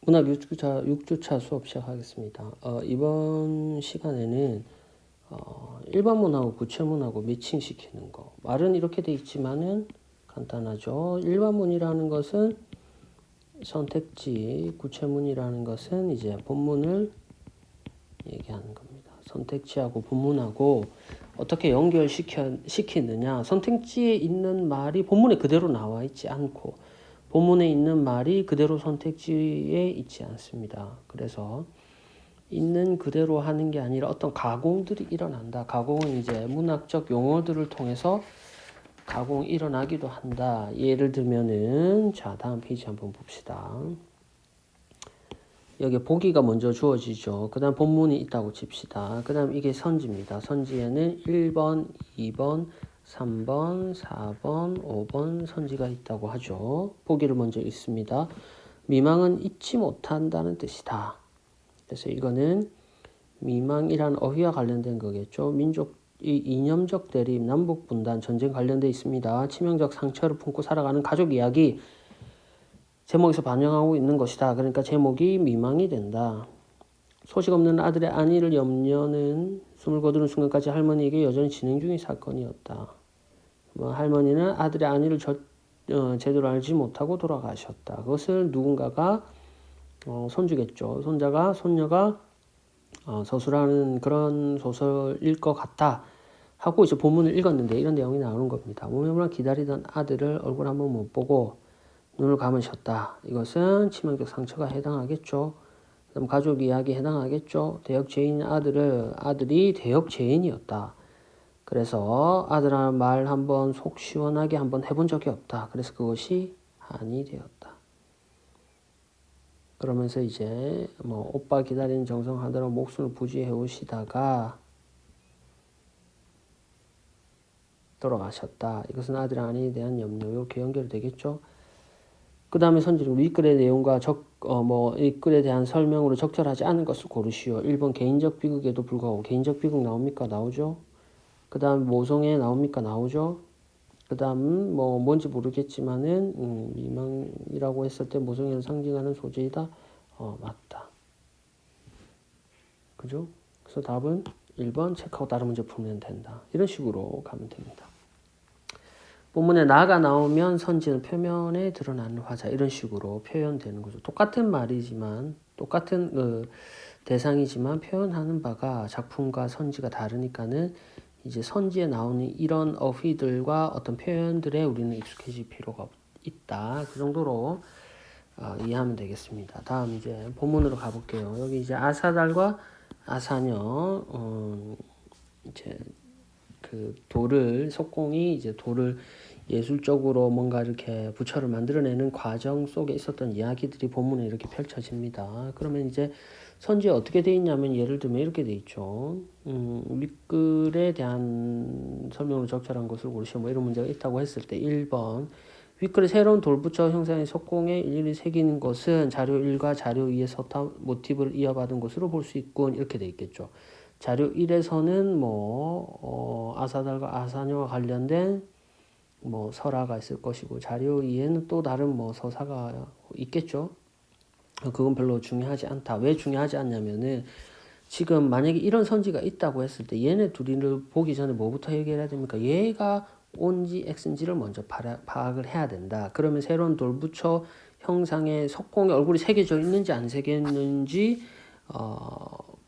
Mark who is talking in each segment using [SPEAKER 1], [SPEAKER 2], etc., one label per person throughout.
[SPEAKER 1] 문학 6주차 수업 시작하겠습니다. 이번 시간에는 일반문하고 구체문하고 매칭시키는 거. 말은 이렇게 돼 있지만은 간단하죠. 일반문이라는 것은 선택지, 구체문이라는 것은 이제 본문을 얘기하는 겁니다. 선택지하고 본문하고 어떻게 연결시키느냐. 선택지에 있는 말이 본문에 그대로 나와 있지 않고 본문에 있는 말이 그대로 선택지에 있지 않습니다. 그래서 있는 그대로 하는 게 아니라 어떤 가공들이 일어난다. 가공은 이제 문학적 용어들을 통해서 가공이 일어나기도 한다. 예를 들면은 자, 다음 페이지 한번 봅시다. 여기 보기가 먼저 주어지죠. 그 다음 본문이 있다고 칩시다. 그 다음 이게 선지입니다. 선지에는 1번, 2번, 3번, 4번, 5번 선지가 있다고 하죠. 보기를 먼저 읽습니다. 미망은 잊지 못한다는 뜻이다. 그래서 이거는 미망이란 어휘와 관련된 거겠죠. 민족의 이념적 대립, 남북 분단, 전쟁 관련돼 있습니다. 치명적 상처를 품고 살아가는 가족 이야기 제목에서 반영하고 있는 것이다. 그러니까 제목이 미망이 된다. 소식 없는 아들의 안위를 염려는 숨을 거두는 순간까지 할머니에게 여전히 진행 중인 사건이었다. 할머니는 아들의 안위를 제대로 알지 못하고 돌아가셨다. 그것을 누군가가 손주겠죠. 손녀가 서술하는 그런 소설일 것 같다 하고 이제 본문을 읽었는데 이런 내용이 나오는 겁니다. 오늘만 기다리던 아들을 얼굴 한번 못 보고 눈을 감으셨다. 이것은 치명적 상처가 해당하겠죠. 그다음 가족 이야기에 해당하겠죠. 대역죄인 아들이 대역죄인이었다. 그래서 아들하는 말 한번 속 시원하게 한번 해본 적이 없다. 그래서 그것이 한이 되었다. 그러면서 이제 오빠 기다리는 정성하느라 목숨을 부지해 오시다가 돌아가셨다. 이것은 아들의 안위에 대한 염려. 이렇게 연결되겠죠. 그 다음에 선지는 윗글의 내용과 이 글에 대한 설명으로 적절하지 않은 것을 고르시오. 1번 개인적 비극에도 불구하고 개인적 비극 나옵니까? 나오죠. 그 다음 모성애 나옵니까? 나오죠. 그 다음 뭔지 모르겠지만은 미망이라고 했을 때 모성애를 상징하는 소재이다. 맞다. 그죠? 그래서 답은 1번 체크하고 다른 문제 풀면 된다. 이런 식으로 가면 됩니다. 본문에 나가 나오면 선지는 표면에 드러나는 화자 이런 식으로 표현되는 거죠. 똑같은 말이지만 똑같은 대상이지만 표현하는 바가 작품과 선지가 다르니까는 이제 선지에 나오는 이런 어휘들과 어떤 표현들에 우리는 익숙해질 필요가 있다. 그 정도로 이해하면 되겠습니다. 다음 이제 본문으로 가볼게요. 여기 이제 아사달과 아사녀 이제 그 석공이 이제 돌을 예술적으로 뭔가 이렇게 부처를 만들어내는 과정 속에 있었던 이야기들이 본문에 이렇게 펼쳐집니다. 그러면 이제 선지에 어떻게 돼 있냐면 예를 들면 이렇게 돼 있죠. 윗글에 대한 설명으로 적절한 것을 고르시오. 이런 문제가 있다고 했을 때 1번 윗글에 새로운 돌부처 형상의 석공에 일일이 새기는 것은 자료 1과 자료 2의 서타 모티브를 이어받은 것으로 볼 수 있군. 이렇게 돼 있겠죠. 자료 1에서는 아사달과 아사녀와 관련된 설화가 있을 것이고 자료 2에는 또 다른 서사가 있겠죠. 그건 별로 중요하지 않다. 왜 중요하지 않냐면은 지금 만약에 이런 선지가 있다고 했을 때 얘네 둘이를 보기 전에 뭐부터 해결해야 됩니까? 얘가 온지 X인지를 먼저 파악을 해야 된다. 그러면 새로운 돌부처 형상의 석공의 얼굴이 새겨져 있는지 안 새겼는지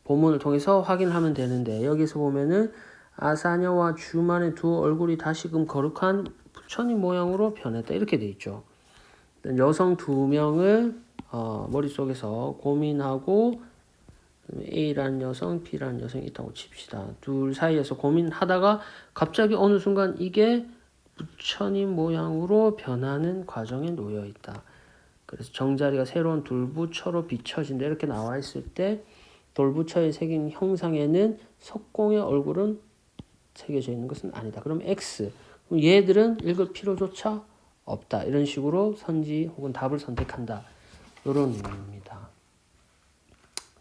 [SPEAKER 1] 본문을 통해서 확인을 하면 되는데 여기서 보면은 아사녀와 주만의 두 얼굴이 다시금 거룩한 부처님 모양으로 변했다. 이렇게 돼 있죠. 여성 두 명을 머릿속에서 고민하고 A라는 여성, B라는 여성이 있다고 칩시다. 둘 사이에서 고민하다가 갑자기 어느 순간 이게 부처님 모양으로 변하는 과정에 놓여 있다. 그래서 정자리가 새로운 돌부처로 비춰진다. 이렇게 나와 있을 때 돌부처에 새긴 형상에는 석공의 얼굴은 새겨져 있는 것은 아니다. 그럼 X. 그럼 얘들은 읽을 필요조차 없다. 이런 식으로 선지 혹은 답을 선택한다. 이런 의미입니다.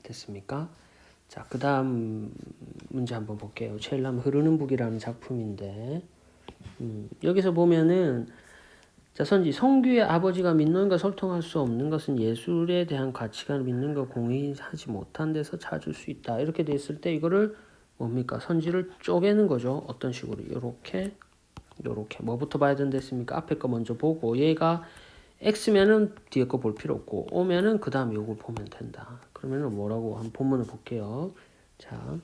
[SPEAKER 1] 됐습니까? 자, 그 다음 문제 한번 볼게요. 첼람 흐르는 북이라는 작품인데 여기서 보면은 자, 선지. 성규의 아버지가 믿는가 소통할 수 없는 것은 예술에 대한 가치관을 믿는 거 공유하지 못한 데서 찾을 수 있다. 이렇게 돼 있을 때 이거를 뭡니까? 선지를 쪼개는 거죠. 어떤 식으로? 요렇게 뭐부터 봐야 된다 했습니까? 앞에 거 먼저 보고 얘가 X면은 뒤에 거 볼 필요 없고 O면은 그 다음 요걸 보면 된다. 그러면은 뭐라고 한번 본문을 볼게요. 자,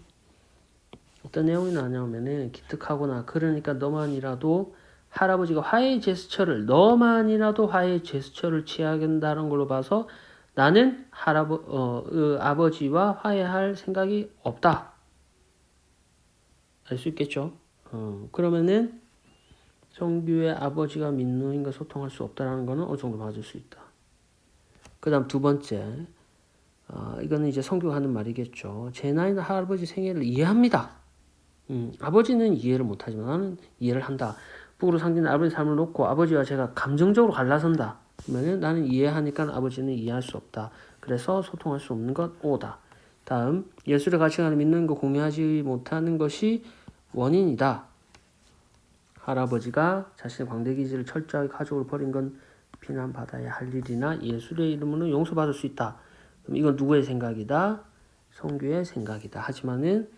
[SPEAKER 1] 어떤 내용이 나냐면은 기특하구나. 그러니까 너만이라도 할아버지가 화해의 제스처를 너만이라도 화해의 제스처를 취하겠다는 걸로 봐서 나는 아버지와 화해할 생각이 없다. 알 수 있겠죠? 그러면은 성규의 아버지가 민노인과 소통할 수 없다라는 거는 어느 정도 맞을 수 있다. 그 다음 두 번째, 이거는 이제 성규가 하는 말이겠죠. 제 나이는 할아버지 생애를 이해합니다. 아버지는 이해를 못하지만 나는 이해를 한다. 북으로 상징된 아버지 삶을 놓고 아버지와 제가 감정적으로 갈라선다. 그러면 나는 이해하니까 아버지는 이해할 수 없다. 그래서 소통할 수 없는 것 오다. 다음, 예술의 가치관을 믿는 거 공유하지 못하는 것이 원인이다. 할아버지가 자신의 광대기질을 철저하게 가족을 버린 건 비난받아야 할 일이나 예술의 이름으로 용서받을 수 있다. 그럼 이건 누구의 생각이다? 성규의 생각이다. 하지만은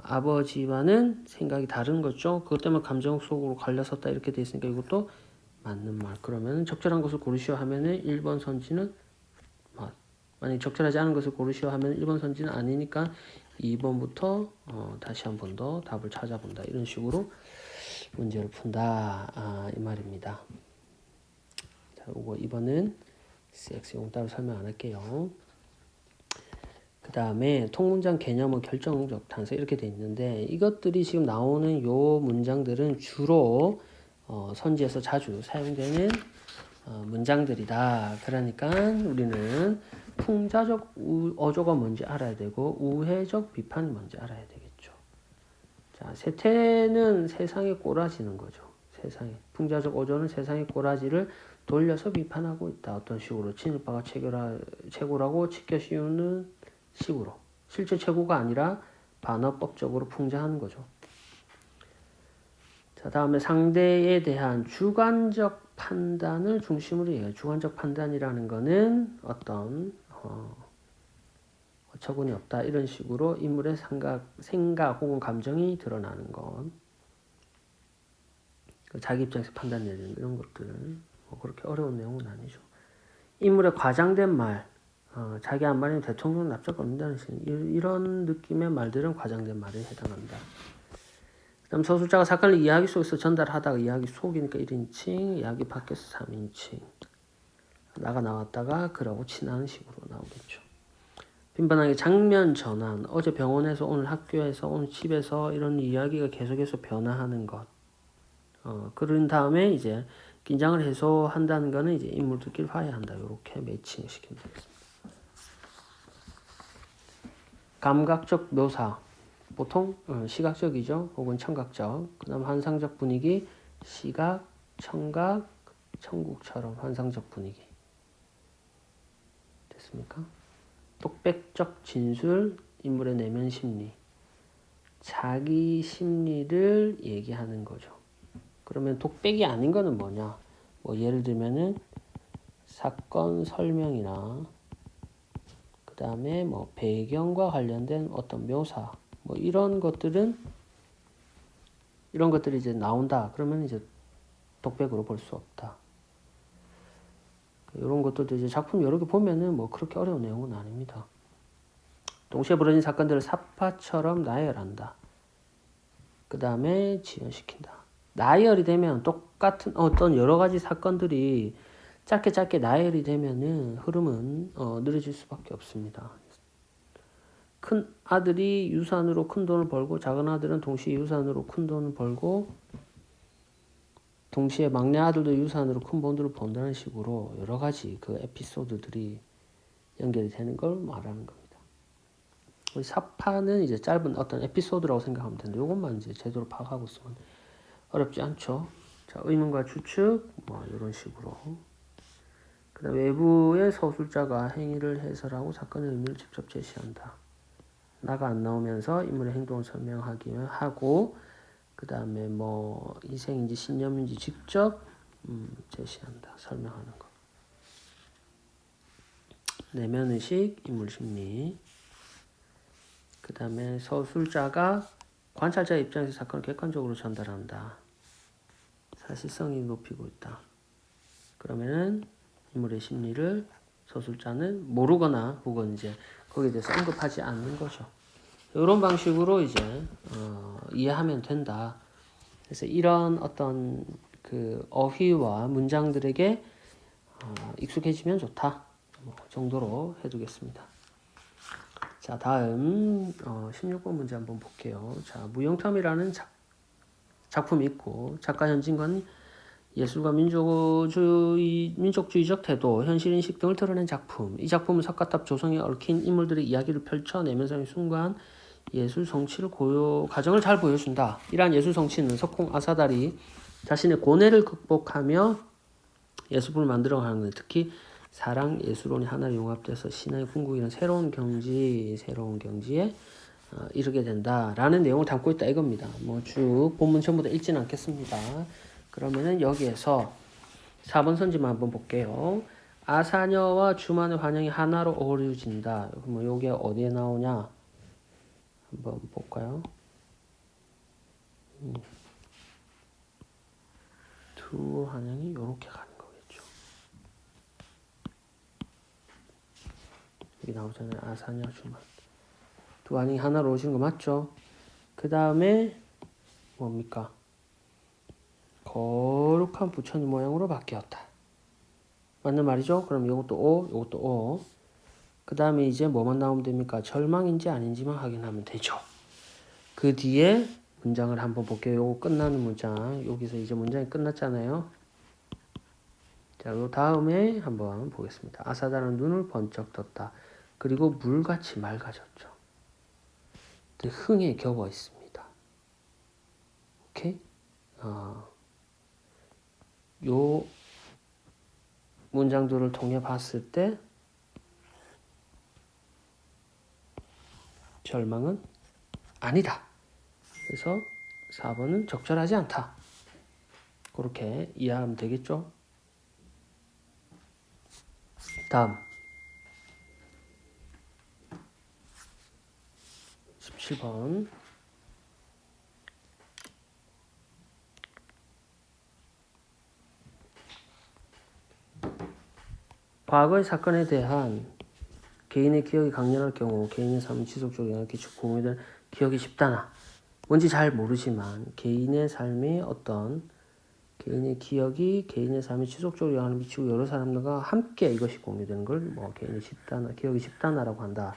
[SPEAKER 1] 아버지와는 생각이 다른 거죠. 그것 때문에 감정 속으로 갈려섰다 이렇게 돼 있으니까 이것도 맞는 말. 그러면 적절한 것을 고르시오 하면은 1번 선지는 만약 적절하지 않은 것을 고르시오 하면 1번 선지는 아니니까 2번부터 다시 한 번 더 답을 찾아본다. 이런 식으로 문제를 푼다. 이 말입니다. 자, 요거 이번은 CX용 따로 설명 안 할게요. 그 다음에 통문장 개념은 결정적 단서 이렇게 돼 있는데 이것들이 지금 나오는 요 문장들은 주로 선지에서 자주 사용되는 문장들이다. 그러니까 우리는 풍자적 어조가 뭔지 알아야 되고 우회적 비판이 뭔지 알아야 되겠죠. 자, 세태는 세상에 꼬라지는 거죠. 세상에. 풍자적 어조는 세상의 꼬라지를 돌려서 비판하고 있다. 어떤 식으로 친일파가 최고라고 치켜 씌우는 식으로. 실제 최고가 아니라 반어법적으로 풍자하는 거죠. 자, 다음에 상대에 대한 주관적 판단을 중심으로 해요. 주관적 판단이라는 거는 어떤 어처구니 없다 이런 식으로 인물의 생각 혹은 감정이 드러나는 것, 자기 입장에서 판단 내리는 이런 것들 그렇게 어려운 내용은 아니죠. 인물의 과장된 말, 자기 한 말이면 대통령 납작 얹는다는 이런 느낌의 말들은 과장된 말에 해당한다. 그다음 서술자가 사건을 이야기 속에서 전달하다가 이야기 속이니까 1인칭, 이야기 밖에서 3인칭. 나왔다가 그러고 친하는 식으로 나오겠죠. 빈번하게 장면 전환, 어제 병원에서 오늘 학교에서 오늘 집에서 이런 이야기가 계속해서 변화하는 것. 그런 다음에 이제 긴장을 해소한다는 거는 이제 인물들끼리 화해한다. 이렇게 매칭 시키면 되겠습니다. 감각적 묘사. 보통 시각적이죠. 혹은 청각적. 그 다음 환상적 분위기. 시각, 청각, 천국처럼 환상적 분위기. 됐습니까? 독백적 진술. 인물의 내면 심리. 자기 심리를 얘기하는 거죠. 그러면 독백이 아닌 거는 뭐냐? 뭐 예를 들면은 사건 설명이나 그 다음에 뭐 배경과 관련된 어떤 묘사 뭐 이런 것들이 이제 나온다. 그러면 이제 독백으로 볼 수 없다. 이런 것들도 이제 작품 여러 개 보면은 뭐 그렇게 어려운 내용은 아닙니다. 동시에 벌어진 사건들을 사파처럼 나열한다. 그 다음에 지연시킨다. 나열이 되면 똑같은 어떤 여러 가지 사건들이 짧게 나열이 되면은 흐름은 느려질 수밖에 없습니다. 큰 아들이 유산으로 큰 돈을 벌고 작은 아들은 동시에 유산으로 큰 돈을 벌고 동시에 막내 아들도 유산으로 큰 돈을 번다는 식으로 여러 가지 그 에피소드들이 연결이 되는 걸 말하는 겁니다. 우리 사파는 이제 짧은 어떤 에피소드라고 생각하면 되는데 이것만 이제 제대로 파악하고 있으면 어렵지 않죠. 자, 의문과 추측 뭐 이런 식으로. 그다음 외부의 서술자가 행위를 해설하고 사건의 의미를 직접 제시한다. 나가 안 나오면서 인물의 행동을 설명하기 하고 그 다음에 뭐 희생인지 신념인지 직접 제시한다. 설명하는 거. 내면의식, 인물심리. 그 다음에 서술자가 관찰자 입장에서 사건을 객관적으로 전달한다. 사실성이 높이고 있다. 그러면은 인물의 심리를 서술자는 모르거나 혹은 이제 거기에 대해서 언급하지 않는 거죠. 이런 방식으로 이제 이해하면 된다. 그래서 이런 어떤 그 어휘와 문장들에게 익숙해지면 좋다. 뭐 정도로 해두겠습니다. 자, 다음 16번 문제 한번 볼게요. 자, 무용탐이라는 작품이 있고 작가 현진관 예술가 민족주의적 태도, 현실인식 등을 드러낸 작품. 이 작품은 석가탑 조성에 얽힌 인물들의 이야기를 펼쳐내면서 순간 예술 성취를 과정을 잘 보여준다. 이러한 예술 성취는 석공 아사달이 자신의 고뇌를 극복하며 예술품을 만들어가는 것. 특히 사랑, 예술론이 하나로 융합돼서 신화의 궁극이라는 새로운 경지에 이르게 된다라는 내용을 담고 있다 이겁니다. 뭐 쭉 본문 전부 다 읽지는 않겠습니다. 그러면은 여기에서 4번 선지만 한번 볼게요. 아사녀와 주만의 환영이 하나로 어우러진다. 뭐 요게 어디에 나오냐? 한번 볼까요? 두 환영이 이렇게 가는 거겠죠. 여기 나오잖아요. 아사녀, 주만. 두 환영이 하나로 오시는 거 맞죠? 그 다음에 뭡니까? 거룩한 부처님 모양으로 바뀌었다. 맞는 말이죠? 그럼 이것도 O, 이것도 O. 그 다음에 이제 뭐만 나오면 됩니까? 절망인지 아닌지만 확인하면 되죠. 그 뒤에 문장을 한번 볼게요. 요거 끝나는 문장. 여기서 이제 문장이 끝났잖아요. 자, 요 다음에 한번 보겠습니다. 아사다는 눈을 번쩍 떴다. 그리고 물같이 맑아졌죠. 흥에 겹어 있습니다. 오케이? 요 문장들을 통해 봤을 때 절망은 아니다. 그래서 4번은 적절하지 않다. 그렇게 이해하면 되겠죠? 다음 17번 과거의 사건에 대한 개인의 기억이 강렬할 경우 개인의 삶은 지속적으로 영향을 끼치고 공유된 기억이 집단화. 뭔지 잘 모르지만 개인의 삶이 어떤 개인의 기억이 개인의 삶에 지속적으로 영향을 미치고 여러 사람들과 함께 이것이 공유되는 걸 뭐 개인의 집단화, 기억이 집단화라고 한다.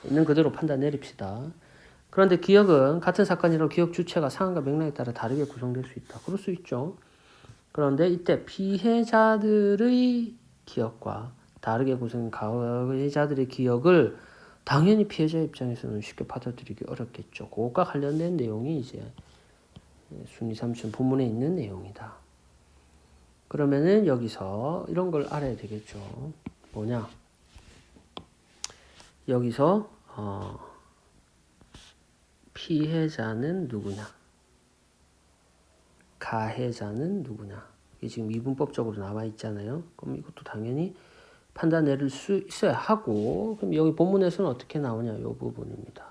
[SPEAKER 1] 있는 그대로 판단 내립시다. 그런데 기억은 같은 사건이라도 기억 주체가 상황과 맥락에 따라 다르게 구성될 수 있다. 그럴 수 있죠. 그런데 이때 피해자들의 기억과 다르게 구성된 가해자들의 기억을 당연히 피해자 입장에서는 쉽게 받아들이기 어렵겠죠. 그것과 관련된 내용이 이제 순위 삼촌 본문에 있는 내용이다. 그러면은 여기서 이런 걸 알아야 되겠죠. 뭐냐? 여기서 피해자는 누구냐? 가해자는 누구냐? 이게 지금 미분법적으로 나와 있잖아요. 그럼 이것도 당연히 판단 내릴 수 있어야 하고, 그럼 여기 본문에서는 어떻게 나오냐? 이 부분입니다.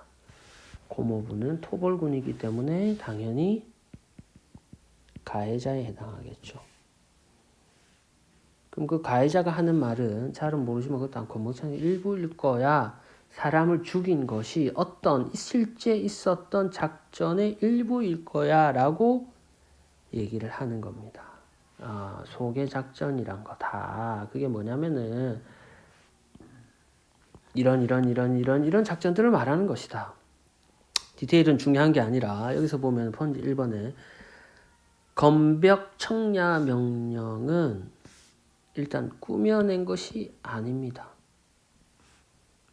[SPEAKER 1] 고모부는 토벌군이기 때문에 당연히 가해자에 해당하겠죠. 그럼 그 가해자가 하는 말은 잘은 모르지만 그것도 않고 멍청한 일부일 거야. 사람을 죽인 것이 어떤 실제 있었던 작전의 일부일 거야 라고 얘기를 하는 겁니다. 소개 작전이란 거다. 그게 뭐냐면은 이런 작전들을 말하는 것이다. 디테일은 중요한 게 아니라 여기서 보면 펀지 1번에 검벽 청야 명령은 일단 꾸며낸 것이 아닙니다.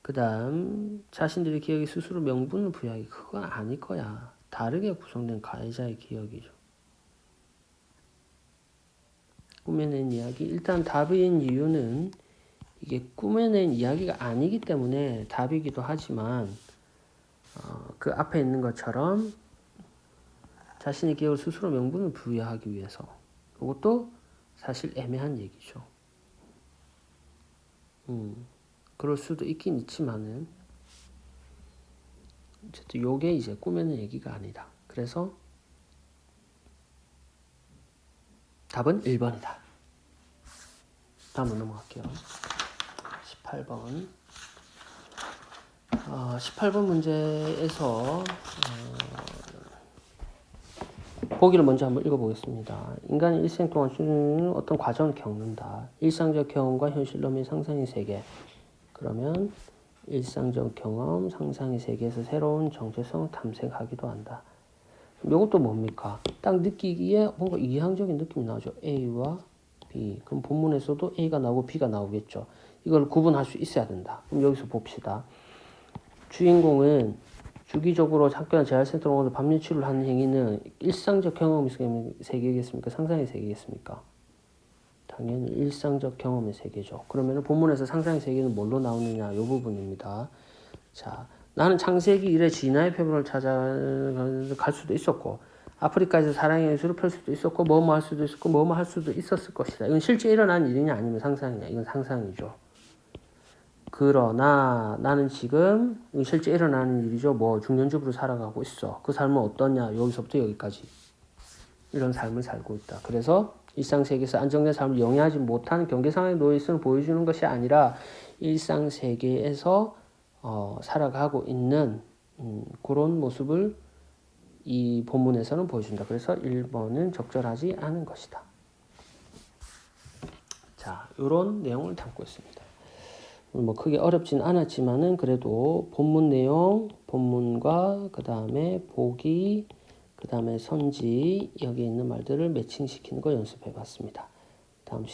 [SPEAKER 1] 그 다음 자신들의 기억에 스스로 명분을 부여하기 그건 아닐 거야. 다르게 구성된 가해자의 기억이죠. 꾸며낸 이야기. 일단 답인 이유는 이게 꾸며낸 이야기가 아니기 때문에 답이기도 하지만 그 앞에 있는 것처럼 자신의 기억을 스스로 명분을 부여하기 위해서 그것도 사실 애매한 얘기죠. 그럴 수도 있긴 있지만은 어쨌든 요게 이제 꾸며낸 얘기가 아니다. 그래서 답은 1번이다. 다음으로 넘어갈게요. 18번. 18번 문제에서 보기를 먼저 한번 읽어보겠습니다. 인간이 일생 동안 어떤 과정을 겪는다. 일상적 경험과 현실로 및 상상의 세계. 그러면 일상적 경험, 상상의 세계에서 새로운 정체성을 탐색하기도 한다. 이것도 뭡니까? 딱 느끼기에 뭔가 이상적인 느낌이 나오죠. A와 B. 그럼 본문에서도 A가 나오고 B가 나오겠죠. 이걸 구분할 수 있어야 된다. 그럼 여기서 봅시다. 주인공은 주기적으로 학교나 재활센터로 가서 밤일치를 하는 행위는 일상적 경험의 세계겠습니까? 상상의 세계겠습니까? 당연히 일상적 경험의 세계죠. 그러면 본문에서 상상의 세계는 뭘로 나오느냐? 이 부분입니다. 자, 나는 창세기 이래 진화의 표본을 찾아갈 수도 있었고 아프리카에서 사랑의 예술을 펼 수도 있었고 뭐뭐 할 수도 있었고 뭐뭐 할 수도 있었을 것이다. 이건 실제 일어난 일이냐 아니면 상상이냐? 이건 상상이죠. 그러나 나는 지금 실제 일어나는 일이죠. 뭐 중년주부로 살아가고 있어. 그 삶은 어떠냐? 여기서부터 여기까지. 이런 삶을 살고 있다. 그래서 일상세계에서 안정된 삶을 영위하지 못하는 경계상황에 놓여 있음을 보여주는 것이 아니라 일상세계에서 살아가고 있는 그런 모습을 이 본문에서는 보여준다. 그래서 1번은 적절하지 않은 것이다. 자, 이런 내용을 담고 있습니다. 뭐 크게 어렵진 않았지만은 그래도 본문 내용, 본문과 그 다음에 보기, 그 다음에 선지 여기 있는 말들을 매칭시키는 거 연습해 봤습니다. 다음